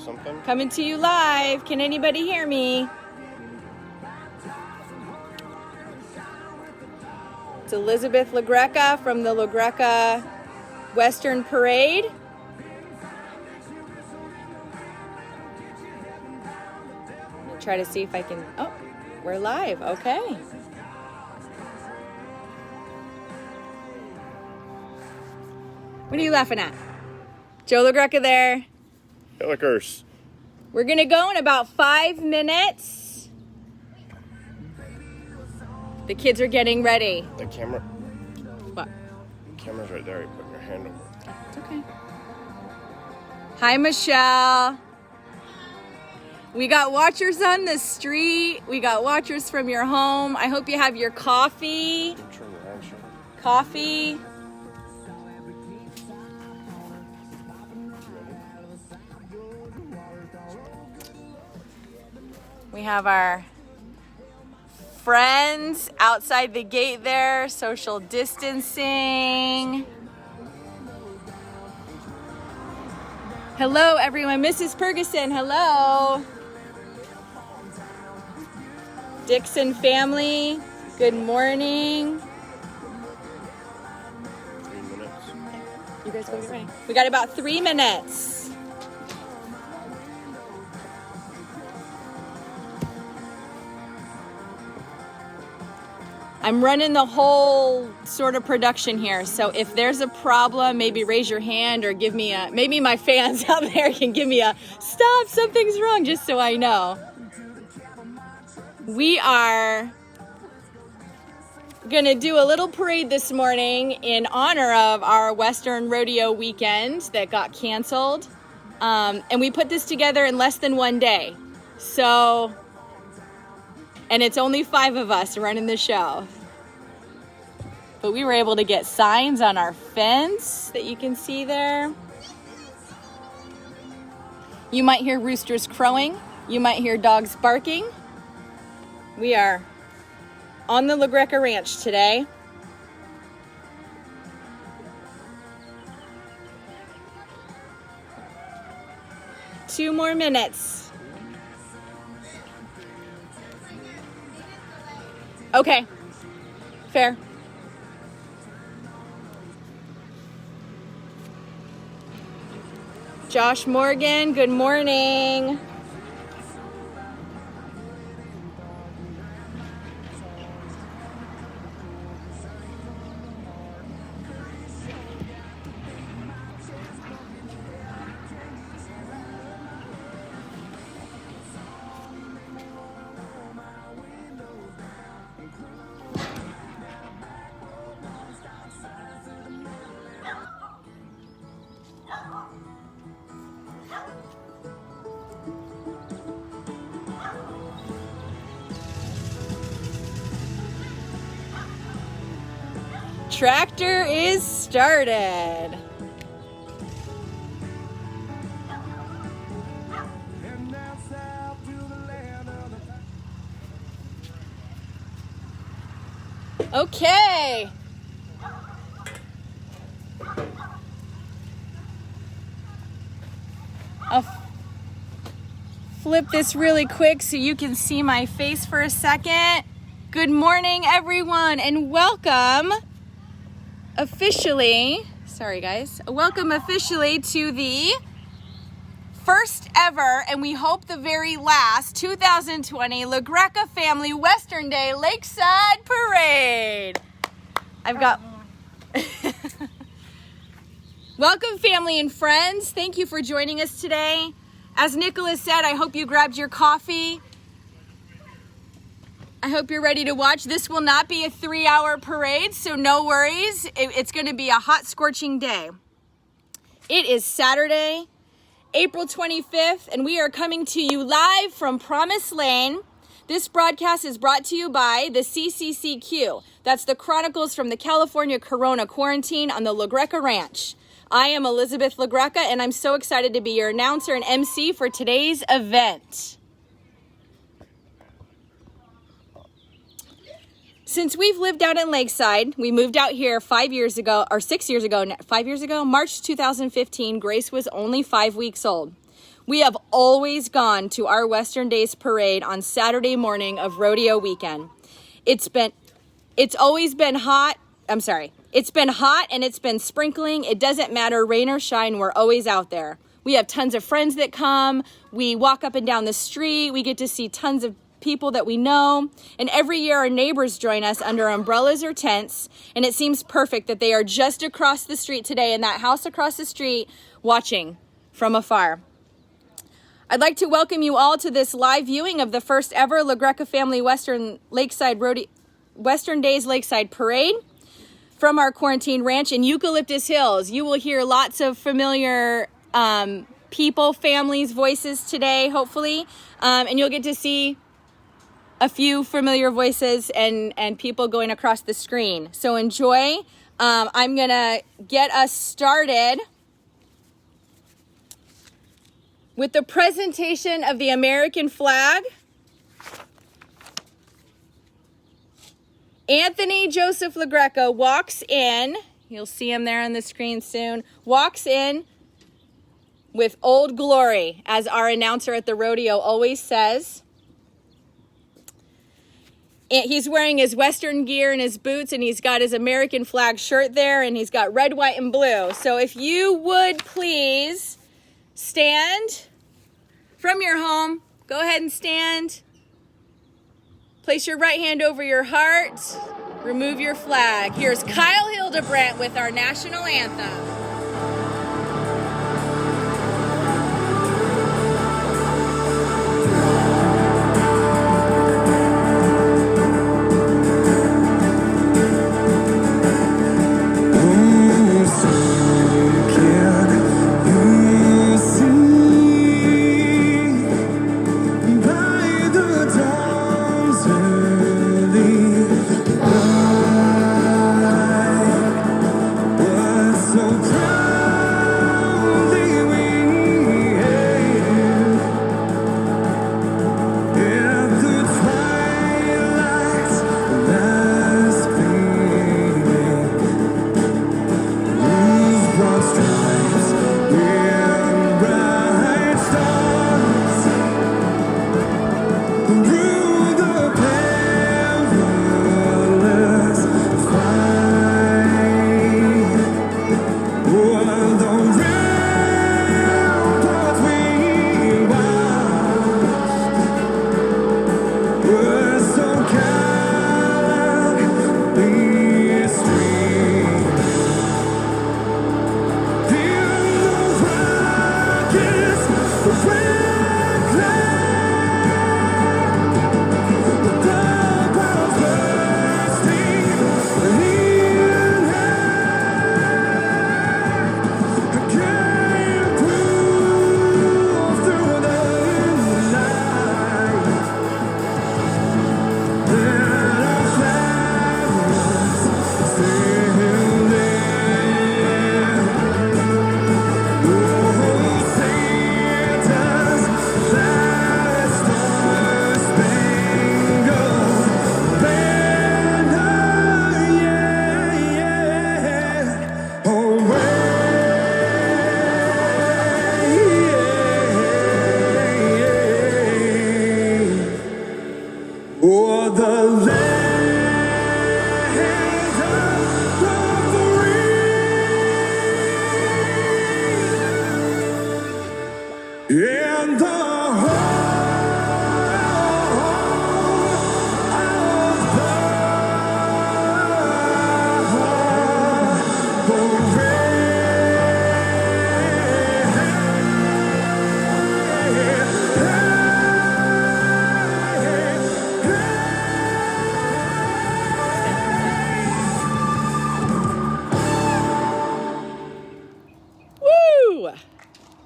something? Coming to you live. Can anybody hear me? It's Elizabeth LaGreca from the LaGreca Western Parade. I'm gonna try to see if I can, oh, we're live, okay. What are you laughing at? Joe LaGreca there. Hillikers. We're gonna go in about 5 minutes. The kids are getting ready. The camera. What? The camera's right there. You put your hand over it. It's okay. Hi, Michelle. We got watchers on the street. We got watchers from your home. I hope you have your coffee. Turn around, Sean. Coffee. We have our friends outside the gate there, social distancing. Hello, everyone. Mrs. Ferguson, hello. Dixon family, good morning. 3 minutes. You guys go get ready. We got about 3 minutes. I'm running the whole sort of production here, so if there's a problem, maybe raise your hand or give me a, maybe my fans out there can give me a, stop, something's wrong, just so I know. We are gonna do a little parade this morning in honor of our Western Rodeo weekend that got canceled. And we put this together in less than 1 day. So, and it's only 5 of us running the show. But we were able to get signs on our fence that you can see there. You might hear roosters crowing. You might hear dogs barking. We are on the LaGreca Ranch today. Two more minutes. Okay, fair. Josh Morgan, good morning. Tractor is started. Okay. I'll flip this really quick so you can see my face for a second. Good morning, everyone, and welcome officially to the first ever, and we hope the very last, 2020 LaGreca Family Western Day Lakeside Parade. I've got... Welcome, family and friends. Thank you for joining us today. As Nicholas said, I hope you grabbed your coffee. I hope you're ready to watch. This will not be a 3-hour parade, so no worries. It's going to be a hot, scorching day. It is Saturday, April 25th, and we are coming to you live from Promise Lane. This broadcast is brought to you by the CCCQ. That's the Chronicles from the California Corona Quarantine on the LaGreca Ranch. I am Elizabeth LaGreca, and I'm so excited to be your announcer and MC for today's event. Since we've lived out in Lakeside, we moved out here 5 years ago, or 6 years ago, 5 years ago, March 2015, Grace was only 5 weeks old. We have always gone to our Western Days parade on Saturday morning of rodeo weekend. It's been hot and it's been sprinkling. It doesn't matter, rain or shine, we're always out there. We have tons of friends that come. We walk up and down the street. We get to see tons of people that we know. And every year our neighbors join us under umbrellas or tents. And it seems perfect that they are just across the street today in that house across the street watching from afar. I'd like to welcome you all to this live viewing of the first ever LaGreca Family Western Days Lakeside Parade from our quarantine ranch in Eucalyptus Hills. You will hear lots of familiar people, families, voices today, hopefully. And you'll get to see a few familiar voices and people going across the screen. So enjoy. I'm going to get us started with the presentation of the American flag. Anthony Joseph LaGreca walks in. You'll see him there on the screen soon. Walks in with Old Glory, as our announcer at the rodeo always says. He's wearing his Western gear and his boots, and he's got his American flag shirt there, and he's got red, white, and blue. So if you would please stand from your home. Go ahead and stand. Place your right hand over your heart. Remove your flag. Here's Kyle Hildebrandt with our national anthem.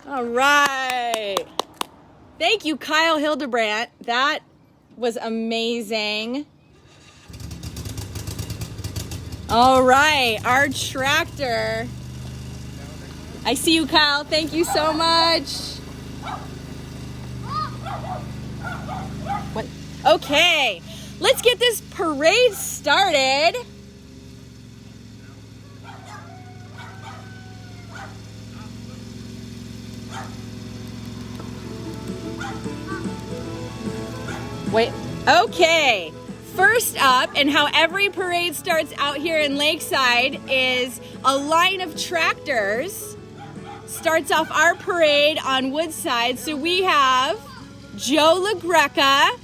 All right. Thank you, Kyle Hildebrandt. That was amazing. All right, our tractor. I see you, Kyle. Thank you so much. What? Okay, let's get this parade started. Wait, okay. First up, and how every parade starts out here in Lakeside, is a line of tractors. Starts off our parade on Woodside. So we have Joe LaGreca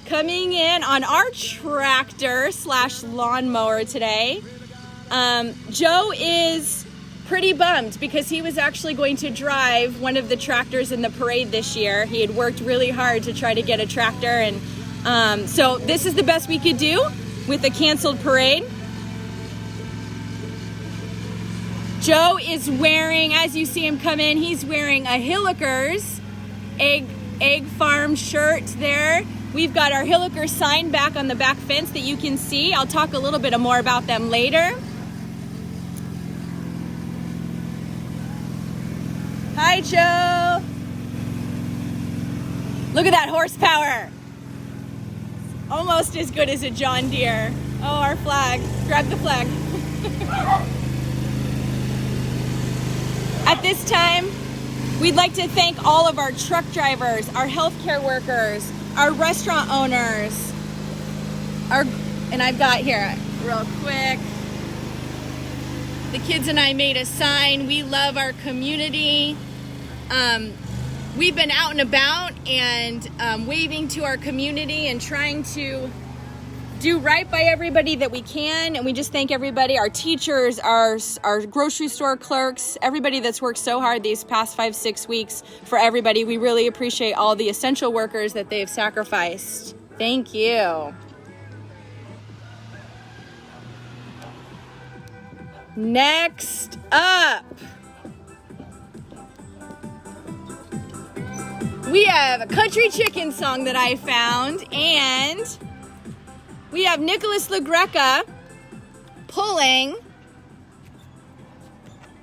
coming in on our tractor / lawnmower today. Joe is pretty bummed because he was actually going to drive one of the tractors in the parade this year. He had worked really hard to try to get a tractor, and so this is the best we could do with a canceled parade. Joe is wearing, as you see him come in, he's wearing a Hilliker's egg farm shirt there. We've got our Hilliker sign back on the back fence that you can see. I'll talk a little bit more about them later. Hi, Joe. Look at that horsepower. Almost as good as a John Deere. Oh, our flag. Grab the flag. At this time, we'd like to thank all of our truck drivers, our healthcare workers, our restaurant owners, and I've got here real quick. The kids and I made a sign. We love our community. We've been out and about and waving to our community and trying to do right by everybody that we can. And we just thank everybody, our teachers, our grocery store clerks, everybody that's worked so hard these past 5-6 weeks for everybody. We really appreciate all the essential workers that they've sacrificed. Thank you. Next up, we have a country chicken song that I found, and we have Nicholas LaGreca pulling.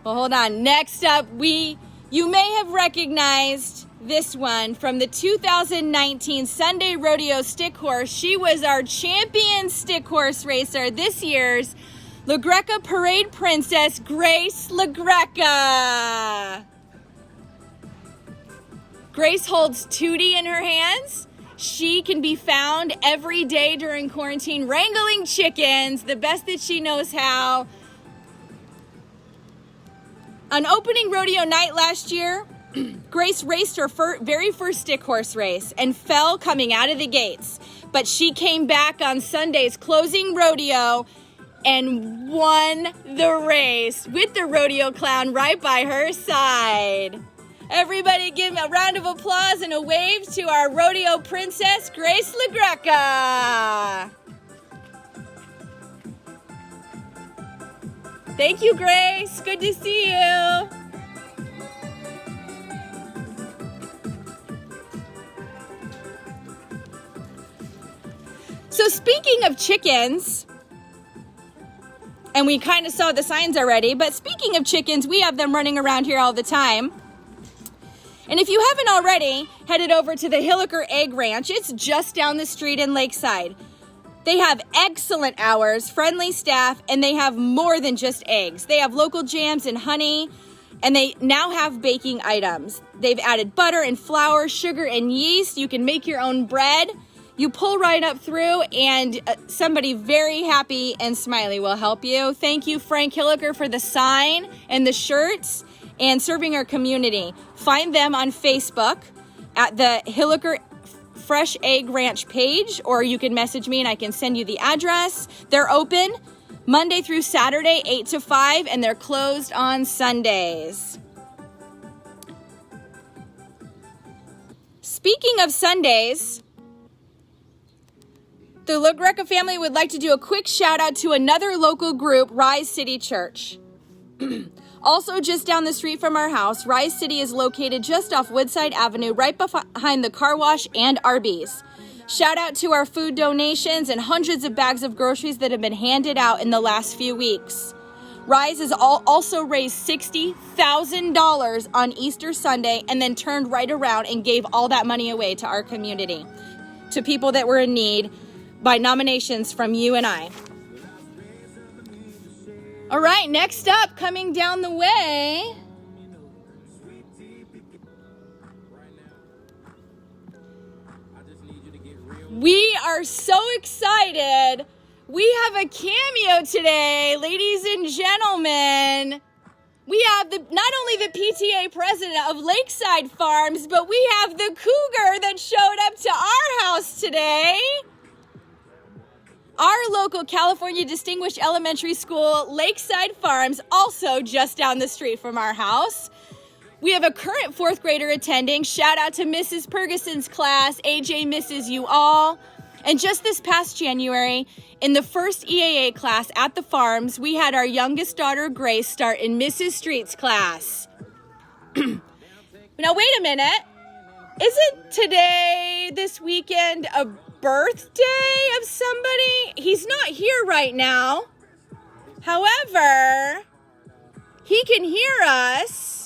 Well, hold on. Next up, you may have recognized this one from the 2019 Sunday Rodeo Stick Horse. She was our champion stick horse racer this year's LaGreca Parade Princess, Grace LaGreca. Grace holds Tootie in her hands. She can be found every day during quarantine wrangling chickens, the best that she knows how. On opening rodeo night last year, Grace raced her very first stick horse race and fell coming out of the gates. But she came back on Sunday's closing rodeo and won the race with the rodeo clown right by her side. Everybody give a round of applause and a wave to our rodeo princess, Grace LaGreca. Thank you, Grace. Good to see you. So speaking of chickens, and we kind of saw the signs already, but speaking of chickens, we have them running around here all the time. And if you haven't already, headed over to the Hilliker Egg Ranch. It's just down the street in Lakeside. They have excellent hours, friendly staff, and they have more than just eggs. They have local jams and honey, and they now have baking items. They've added butter and flour, sugar and yeast. You can make your own bread. You pull right up through, and somebody very happy and smiley will help you. Thank you, Frank Hilliker, for the sign and the shirts and serving our community. Find them on Facebook at the Hilliker Fresh Egg Ranch page, or you can message me and I can send you the address. They're open Monday through Saturday, 8 to 5, and they're closed on Sundays. Speaking of Sundays, the LaGreca family would like to do a quick shout out to another local group, Rise City Church. Also just down the street from our house, Rise City is located just off Woodside Avenue, right behind the car wash and Arby's. Shout out to our food donations and hundreds of bags of groceries that have been handed out in the last few weeks. Rise has also raised $60,000 on Easter Sunday and then turned right around and gave all that money away to our community, to people that were in need, by nominations from you and I. All right, next up, coming down the way, We are so excited. We have a cameo today, ladies and gentlemen. We have not only the PTA president of Lakeside Farms, but we have the cougar that showed up to our house today. Our local California Distinguished Elementary School, Lakeside Farms, also just down the street from our house. We have a current 4th grader attending. Shout out to Mrs. Ferguson's class. AJ misses you all. And just this past January, in the first EAA class at the farms, we had our youngest daughter, Grace, start in Mrs. Street's class. Now, wait a minute. Isn't today, this weekend, a birthday of somebody? He's not here right now. However, he can hear us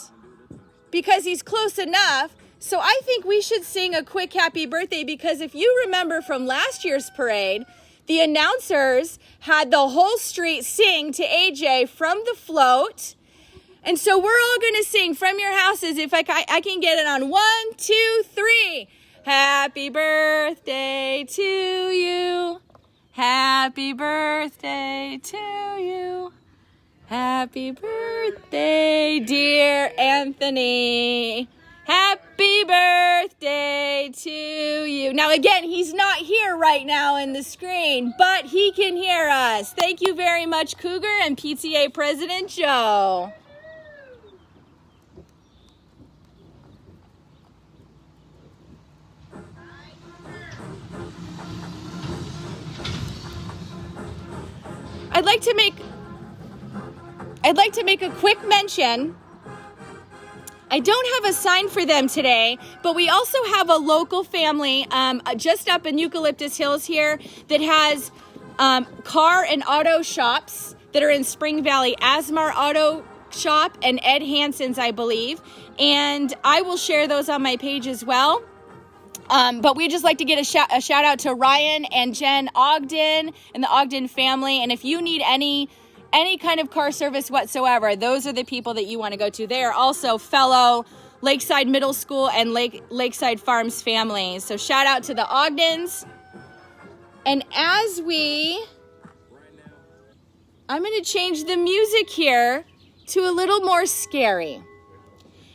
because he's close enough. So I think we should sing a quick happy birthday, because if you remember from last year's parade, the announcers had the whole street sing to AJ from the float. And so we're all going to sing from your houses. If I can get it on 1, 2, 3. Happy birthday to you. Happy birthday to you. Happy birthday, dear Anthony. Happy birthday to you. Now, again, he's not here right now in the screen, but he can hear us. Thank you very much, Cougar and PTA President Joe. I'd like to make a quick mention. I don't have a sign for them today, but we also have a local family just up in Eucalyptus Hills here that has car and auto shops that are in Spring Valley. Asmar Auto Shop and Ed Hansen's, I believe. And I will share those on my page as well. But we'd just like to get a shout out to Ryan and Jen Ogden and the Ogden family. And if you need any kind of car service whatsoever, those are the people that you want to go to. They are also fellow Lakeside Middle School and Lakeside Farms families. So shout out to the Ogdens. And I'm going to change the music here to a little more scary.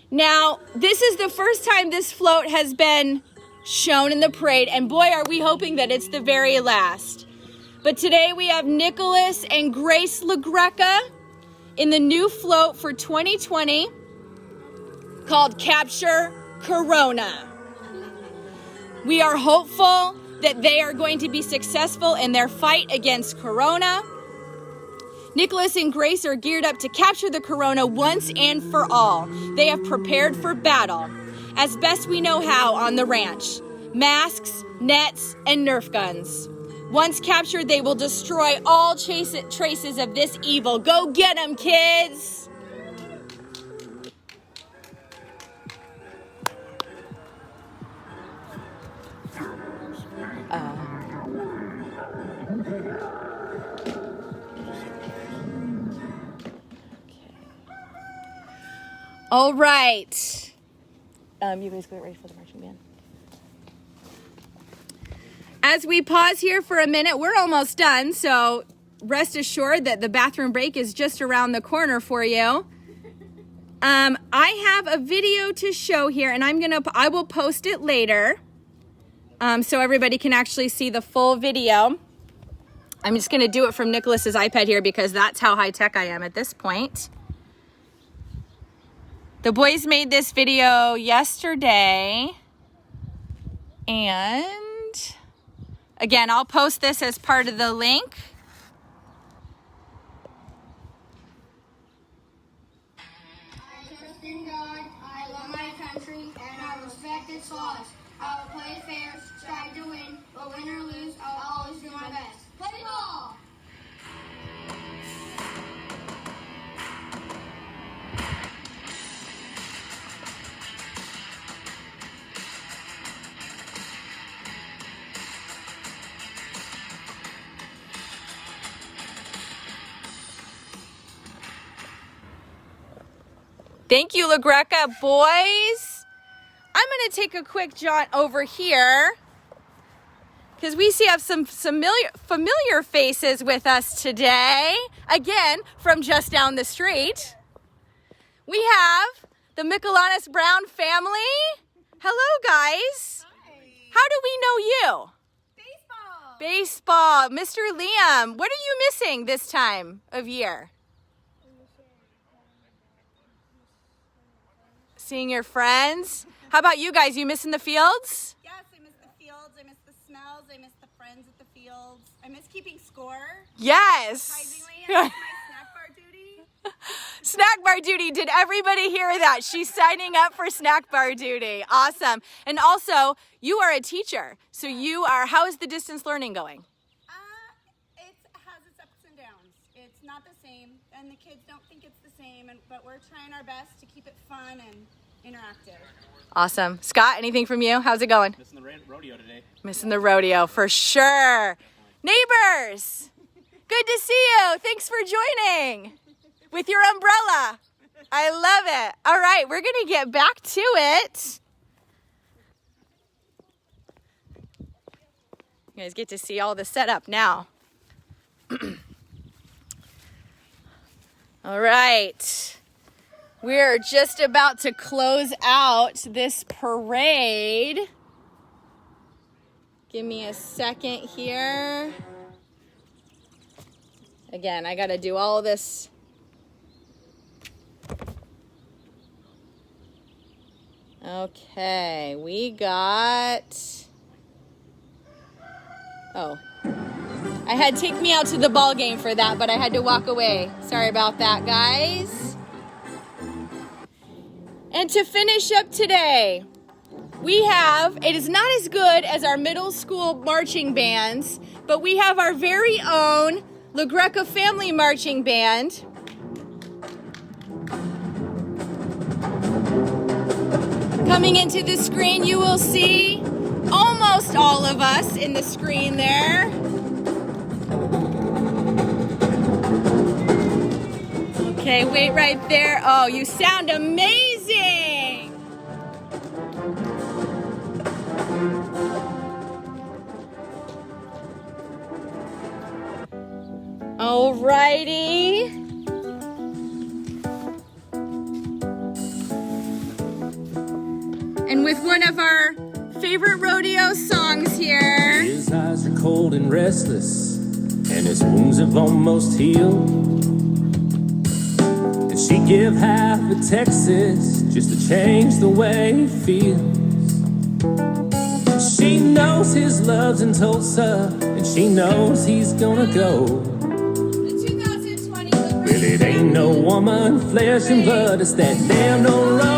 Now, this is the first time this float has been shown in the parade, and boy, are we hoping that it's the very last. But today we have Nicholas and Grace LaGreca in the new float for 2020 called Capture Corona. We are hopeful that they are going to be successful in their fight against Corona. Nicholas and Grace are geared up to capture the Corona once and for all. They have prepared for battle as best we know how on the ranch. Masks, nets, and Nerf guns. Once captured, they will destroy all traces of this evil. Go get them, kids! All right. You guys get ready for the marching band. As we pause here for a minute, we're almost done, so rest assured that the bathroom break is just around the corner for you. I have a video to show here, and I will post it later, so everybody can actually see the full video. I'm just going to do it from Nicholas's iPad here because that's how high tech I am at this point. The boys made this video yesterday, and again, I'll post this as part of the link. I trust in God, I love my country, and I respect its laws. I will play fair, strive to win, but win or lose, I'll always do my best. Play ball! Thank you, LaGreca. Boys, I'm going to take a quick jaunt over here because we have some familiar faces with us today. Again, from just down the street, we have the Michelanis Brown family. Hello, guys. Hi. How do we know you? Baseball. Baseball. Mr. Liam, what are you missing this time of year? Seeing your friends. How about you guys? You missing the fields? Yes, I miss the fields. I miss the smells. I miss the friends at the fields. I miss keeping score. Yes. Surprisingly, I miss my snack bar duty. Snack bar duty. Did everybody hear that? She's signing up for snack bar duty. Awesome. And also, you are a teacher. So how is the distance learning going? It has its ups and downs. It's not the same, and the kids don't think it's the same, but we're trying our best to keep it fun and interactive. Awesome. Scott, anything from you? How's it going? Missing the rodeo today. Missing the rodeo for sure. Neighbors, good to see you. Thanks for joining with your umbrella. I love it. All right, we're going to get back to it. You guys get to see all the setup now. All right. We're just about to close out this parade. Give me a second here. Again, I got to do all this. Okay, we got... Oh. I had Take Me Out to the Ball Game for that, but I had to walk away. Sorry about that, guys. And to finish up today, it is not as good as our middle school marching bands, but we have our very own LaGreca family marching band. Coming into the screen, you will see almost all of us in the screen there. Okay, wait right there. Oh, you sound amazing. Alrighty. And with one of our favorite rodeo songs here. His eyes are cold and restless, and his wounds have almost healed. And she'd give half of Texas just to change the way he feels. She knows his love's in Tulsa, and she knows he's gonna go. The 2020 Well, it ain't no woman, flesh and blood, it's that damn old road.